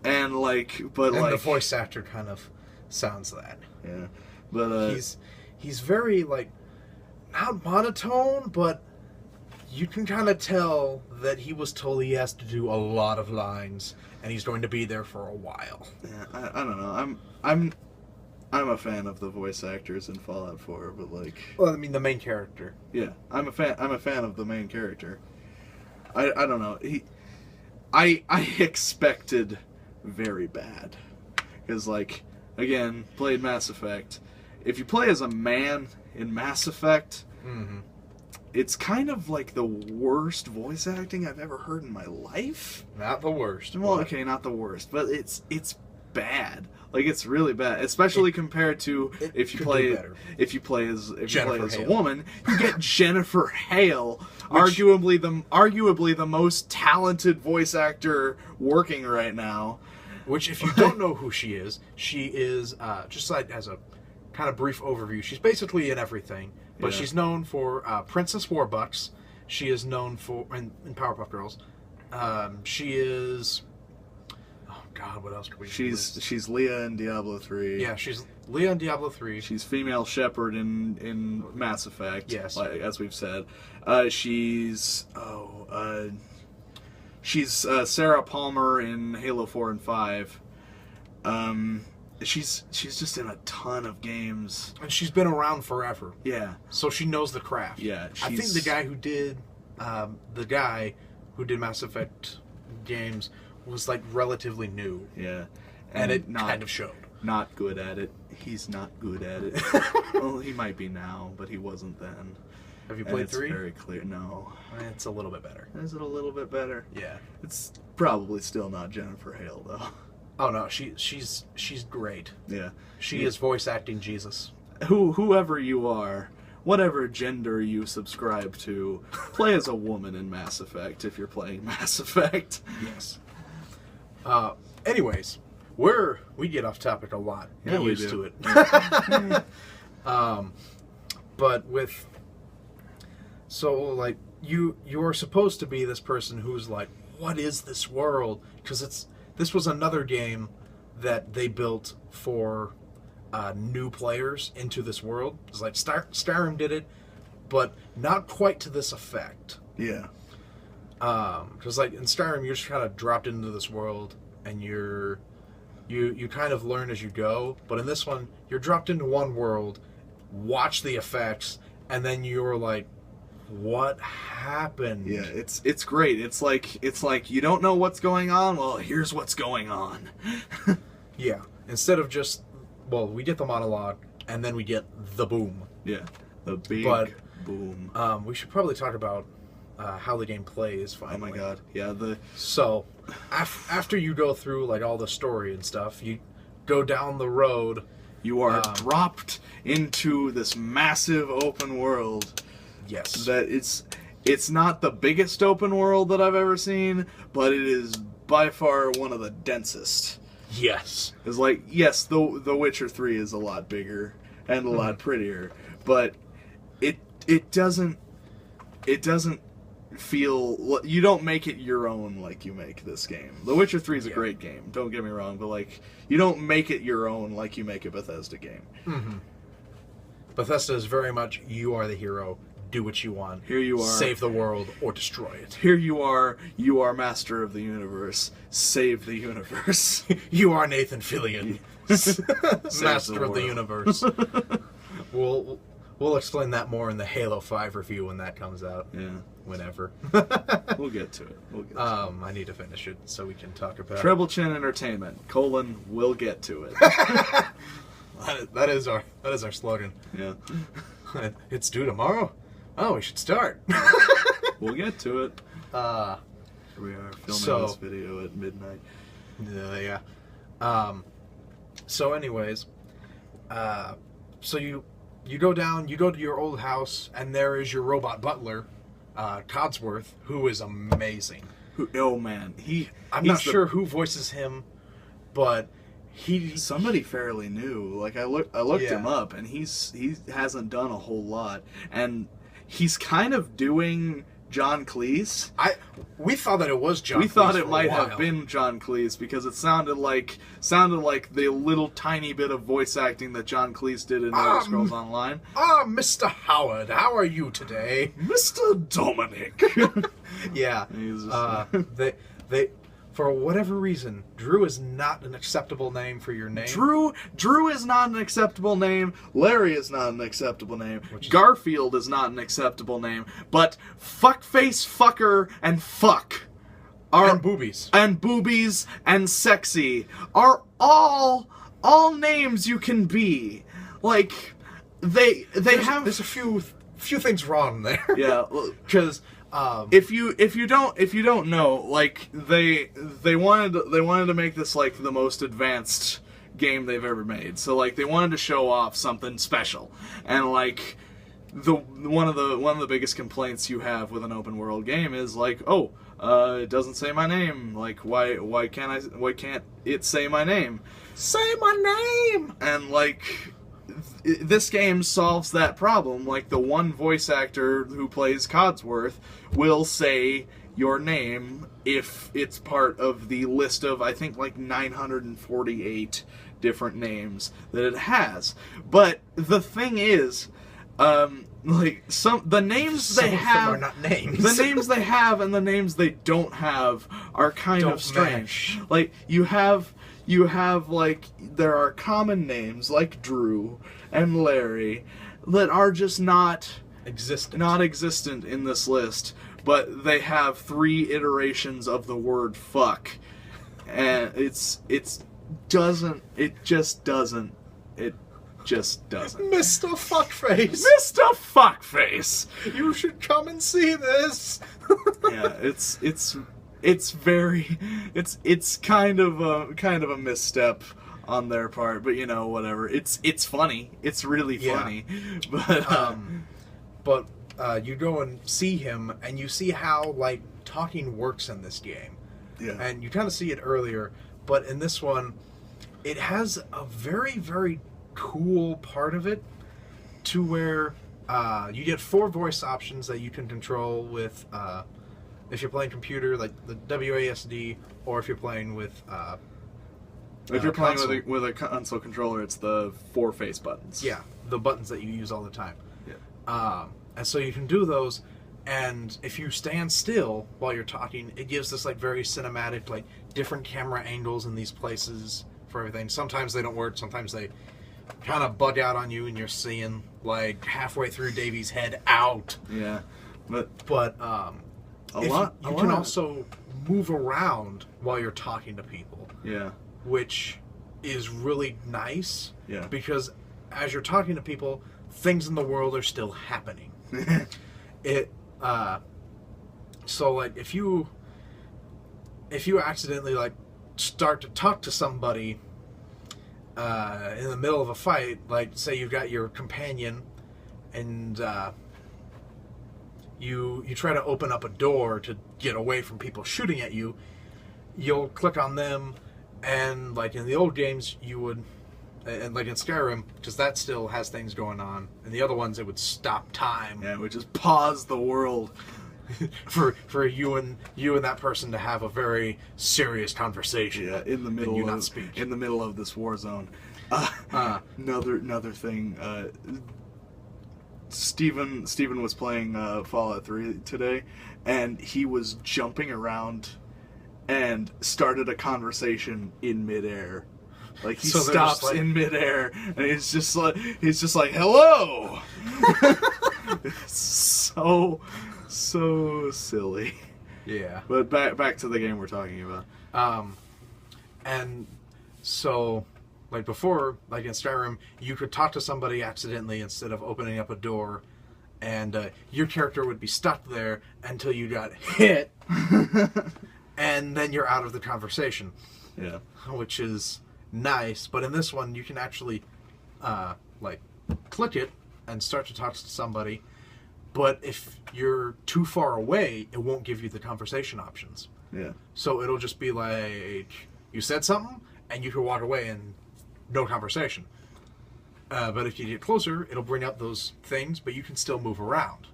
And the voice actor kind of sounds that. Yeah, but he's very not monotone, but you can kind of tell that he was told he has to do a lot of lines, and he's going to be there for a while. Yeah, I don't know. I'm a fan of the voice actors in Fallout 4, but well, I mean the main character. Yeah, I'm a fan of the main character. I don't know. I expected very bad because again, played Mass Effect. If you play as a man in Mass Effect, it's kind of the worst voice acting I've ever heard in my life. Not the worst. Well, okay, not the worst, but it's bad. It's really bad, especially compared to if you play as a woman, you get Jennifer Hale, arguably the most talented voice actor working right now. Which, if you don't know who she is just as a kind of brief overview, she's basically in everything. But she's known for Princess Warbucks. She is known for in Powerpuff Girls. She is. Oh God, what else could we? She's Leah in Diablo 3. Yeah, she's Leah in Diablo 3. She's female Shepard in Mass Effect. Yes, as we've said. She's Sarah Palmer in Halo 4 and 5. She's just in a ton of games, and she's been around forever. Yeah, so she knows the craft. Yeah, I think the guy who did Mass Effect games was relatively new. Yeah, and it kind of showed. Not good at it. He's not good at it. Well, he might be now, but he wasn't then. Have you played 3? It's very clear. No. It's a little bit better. Is it a little bit better? Yeah. It's probably still not Jennifer Hale, though. Oh, no. She's great. Yeah. She is voice acting Jesus. Whoever you are, whatever gender you subscribe to, play as a woman in Mass Effect if you're playing Mass Effect. Yes. Anyways, we get off topic a lot. Yeah, we used do. to it. But with... So, you're supposed to be this person who's what is this world? Because this was another game that they built for new players into this world. It's Skyrim did it, but not quite to this effect. Yeah. Because in Skyrim, you're just kind of dropped into this world, and you kind of learn as you go. But in this one, you're dropped into one world, watch the effects, and then you're what happened? Yeah, it's great. It's like you don't know what's going on. Well, here's what's going on. Yeah. Instead of just we get the monologue and then we get the boom. Yeah, the big boom. We should probably talk about how the game plays. Finally. Oh my God! Yeah. So after you go through all the story and stuff, you go down the road. You are dropped into this massive open world. Yes. That it's not the biggest open world that I've ever seen, but it is by far one of the densest. Yes. It's yes, The Witcher 3 is a lot bigger and a lot prettier, but it doesn't feel... You don't make it your own like you make this game. The Witcher 3 is a great game, don't get me wrong, but you don't make it your own like you make a Bethesda game. Mm-hmm. Bethesda is very much, you are the hero, do what you want. Here you are. Save the world or destroy it. Here you are master of the universe. Save the universe. You are Nathan Fillion. Master of the universe. We'll explain that more in the Halo 5 review when that comes out. Yeah. Whenever. We'll get to it. I need to finish it so we can talk about Treble Chin Entertainment, we'll get to it. that is our slogan. Yeah. It's due tomorrow? Oh, we should start. We'll get to it. Here we are filming this video at midnight. Yeah. So anyways, so you go down, you go to your old house, and there is your robot butler, Codsworth, who is amazing. Oh man, I'm not sure who voices him, but he's somebody fairly new. I looked him up, and he hasn't done a whole lot, and he's kind of doing John Cleese. We thought that it was John. We Cleese thought it for a might while. have been John Cleese because it sounded like the little tiny bit of voice acting that John Cleese did in Elder Scrolls Online. Mr. Howard, how are you today? Mr. Dominic. Yeah. He's just- They for whatever reason, Drew is not an acceptable name for your name. Drew is not an acceptable name. Larry is not an acceptable name. Garfield is not an acceptable name. But fuckface, fucker, and fuck And boobies. and boobies and sexy are all names you can be. Like There's a few things wrong there. yeah. Because If you don't know, like they wanted to make this like the most advanced game they've ever made. So like they wanted to show off something special, and like one of the biggest complaints you have with an open world game is like, it doesn't say my name. Like why can't it say my name? say my name. And like this game solves that problem. Like the one voice actor who plays Codsworth will say your name if it's part of the list of, I think, like 948 different names that it has. But the thing is, like the names they have are not names. the names they have and the names they don't have are kind of strange. Match. Like you have like there are common names like Drew and Larry that are just not existent in this list, but they have 3 iterations of the word fuck, and it just doesn't. Mr. Fuckface. Mr. Fuckface. You should come and see this. Yeah, it's kind of a misstep on their part, but you know, whatever. It's funny. It's really funny. But you go and see him, and you see how like talking works in this game. Yeah. And you kind of see it earlier, but in this one, it has a very, very cool part of it to where you get 4 voice options that you can control with if you're playing computer, like the WASD, or if you're playing with if you're playing console. with a console controller, it's the 4 face buttons. Yeah, the buttons that you use all the time. Yeah. And so you can do those, and if you stand still while you're talking, it gives this like very cinematic, like different camera angles in these places for everything. Sometimes they don't work, sometimes they kind of bug out on you and you're seeing like halfway through Davey's head out. Yeah. But you can also move around while you're talking to people. Yeah. Which is really nice. Yeah. Because as you're talking to people, things in the world are still happening. So like if you accidentally like start to talk to somebody in the middle of a fight, like say you've got your companion and you try to open up a door to get away from people shooting at you, you'll click on them, and like in the old games you would, and like in Skyrim, because that still has things going on, and the other ones it would stop time. Yeah, we just pause the world for you and that person to have a very serious conversation. Yeah, in the middle you of not speak. in the middle of this war zone. Another thing. Steven was playing Fallout 3 today, and he was jumping around and started a conversation in midair. Like he So they're stops just like- in midair, and he's just like hello. It's so silly. Yeah. But back to the game we're talking about. And so, like before, like in Skyrim, you could talk to somebody accidentally instead of opening up a door, and your character would be stuck there until you got hit, and then you're out of the conversation. Yeah. Which is nice. But in this one, you can actually, like, click it and start to talk to somebody. But if you're too far away, it won't give you the conversation options. Yeah. So it'll just be like, you said something, and you can walk away and no conversation. But if you get closer, it'll bring up those things, but you can still move around,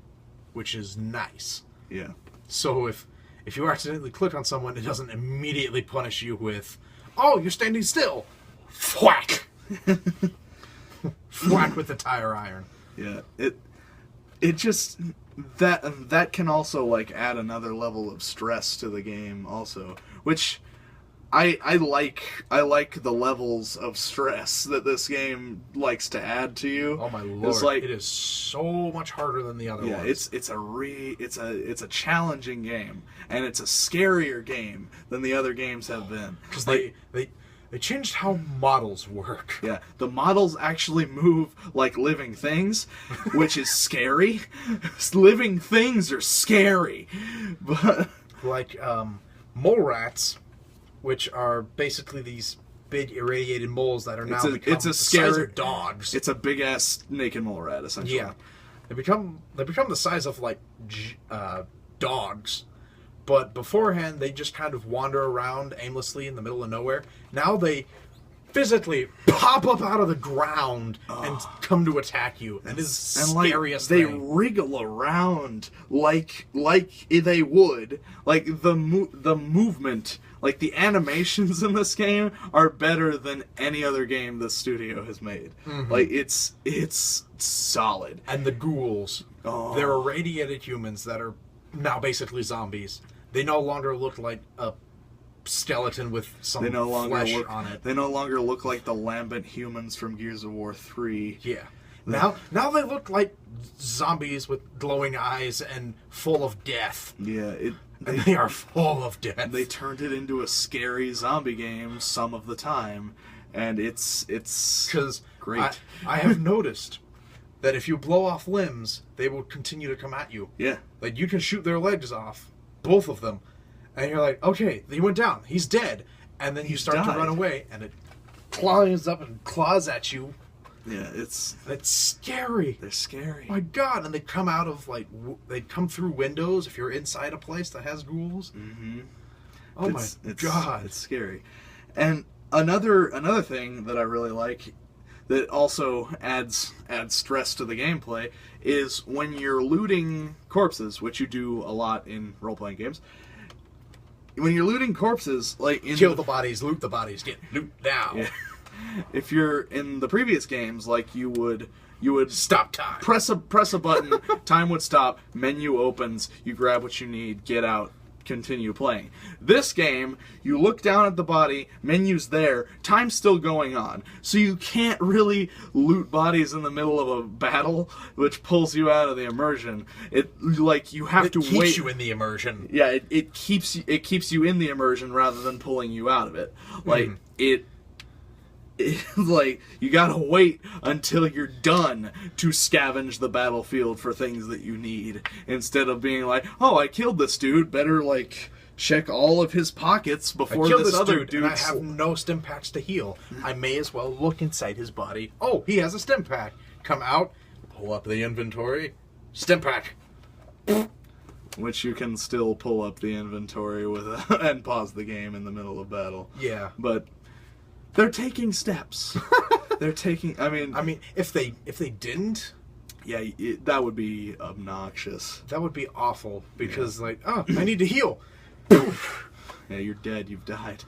which is nice. Yeah. So if you accidentally click on someone, it doesn't immediately punish you with, "Oh, you're standing still." Whack. Whack with the tire iron. Yeah. It just that can also like add another level of stress to the game also, which I like the levels of stress that this game likes to add to you. Oh my lord! It's like, it is so much harder than the other ones. it's a challenging game, and it's a scarier game than the other games have been. Because like, they changed how models work. yeah, the models actually move like living things, which is scary. Living things are scary, but Like mole rats, which are basically these big irradiated moles that are now become the size of dogs. It's a big ass naked mole rat, essentially. Yeah, they become the size of like dogs, but beforehand they just kind of wander around aimlessly in the middle of nowhere. Now they physically pop up out of the ground and come to attack you. And it's the scariest they thing. wriggle around like they would. Like the movement, like the animations in this game are better than any other game the studio has made. Mm-hmm. Like it's solid. And the ghouls, they're irradiated humans that are now basically zombies. They no longer look like a skeleton with some flesh on it. They no longer look like the lambent humans from Gears of War 3. Yeah. Now they look like zombies with glowing eyes and full of death. Yeah, They are full of death. They turned it into a scary zombie game some of the time, and it's great. I have noticed that if you blow off limbs, they will continue to come at you. Yeah. Like, you can shoot their legs off, both of them, and you're like, okay, he went down, he's dead. And then you start to run away, and it climbs up and claws at you. Yeah, it's scary. They're scary. My God! And they come out of they come through windows if you're inside a place that has ghouls. Mm-hmm. Oh my God! It's scary. And another thing that I really like that also adds stress to the gameplay is when you're looting corpses, which you do a lot in role-playing games. When you're looting corpses, like kill the bodies, loot the bodies, get loot now. Yeah. If you're in the previous games, like you would stop time, press a button, time would stop, menu opens, you grab what you need, get out, continue playing. This game, you look down at the body, menu's there, time's still going on, so you can't really loot bodies in the middle of a battle, which pulls you out of the immersion. You have to wait. It keeps you in the immersion. Yeah, it keeps you in the immersion rather than pulling you out of it. Like like you gotta wait until you're done to scavenge the battlefield for things that you need, instead of being like, oh, I killed this dude, better like check all of his pockets before this other dude. And I have no stim packs to heal. I may as well look inside his body. Oh, he has a stim pack. Come out, pull up the inventory, stim pack. Which you can still pull up the inventory with and pause the game in the middle of battle. Yeah, but they're taking steps. They're taking. I mean, if they didn't, yeah, that would be obnoxious. That would be awful because, oh, I need to heal. Yeah, you're dead. You've died.